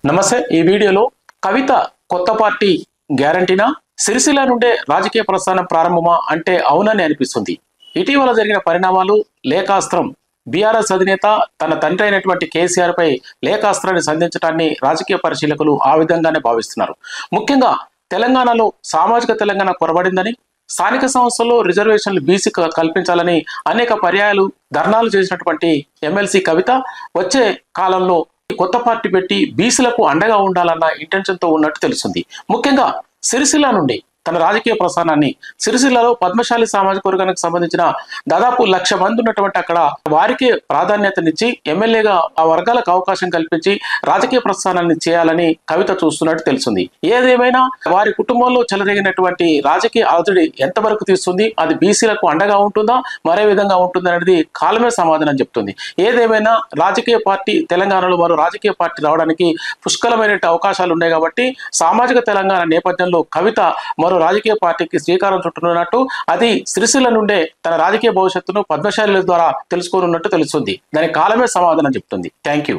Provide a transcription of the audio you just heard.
నమస్తే। ఈ వీడియోలో కవిత కొత్త పార్టీ గ్యారంటీనా, సిరిసిల్ల నుండే రాజకీయ ప్రస్థానం ప్రారంభమా అంటే అవునని అనిపిస్తుంది। ఇటీవల జరిగిన పరిణామాలు, లేఖాస్త్రం, బీఆర్ఎస్ అధినేత తన తండ్రి అయినటువంటి కేసీఆర్ పై లేఖాస్త్రాన్ని సంధించడాన్ని రాజకీయ పరిశీలకులు ఆ విధంగానే భావిస్తున్నారు। ముఖ్యంగా తెలంగాణలో సామాజిక తెలంగాణ కొరబడిందని, స్థానిక సంస్థల్లో రిజర్వేషన్లు బీసీ కల్పించాలని అనేక పర్యాయాలు ధర్నాలు చేసినటువంటి ఎమ్మెల్సీ కవిత వచ్చే కాలంలో కొత్త పార్టీ పెట్టి బీసీలకు అండగా ఉండాలన్న ఇంటెన్షన్ తో ఉన్నట్టు తెలుస్తుంది। ముఖ్యంగా సిరిసిల్ల నుండి తన రాజకీయ ప్రస్థానాన్ని, సిరిసిల్లలో పద్మశాలి సామాజిక వర్గానికి సంబంధించిన దాదాపు 1,00,000 మంది ఉన్నటువంటి అక్కడ వారికి ప్రాధాన్యతనిచ్చి ఎమ్మెల్యేగా ఆ వర్గాలకు అవకాశం కల్పించి రాజకీయ ప్రస్థానాన్ని చేయాలని కవిత చూస్తున్నట్టు తెలుస్తుంది। ఏదేమైనా వారి కుటుంబంలో చెలరేగినటువంటి రాజకీయ అలజడి ఎంతవరకు తీస్తుంది, అది బీసీలకు అండగా ఉంటుందా, మరే విధంగా ఉంటుంది అనేది కాలమే సమాధానం చెప్తుంది। ఏదేమైనా రాజకీయ పార్టీ తెలంగాణలో మరో రాజకీయ పార్టీ రావడానికి పుష్కలమైన అవకాశాలు ఉన్నాయి కాబట్టి సామాజిక తెలంగాణ నేపథ్యంలో కవిత మరో రాజకీయ పార్టీకి శ్రీకారం చుట్టనున్నట్టు, అది సిరిసిల్ల నుండే తన రాజకీయ భవిష్యత్తును పద్మశాలిల ద్వారా తెలుసుకోనున్నట్టు తెలుస్తుంది। దానికి కాలమే సమాధానం చెప్తుంది। Thank you.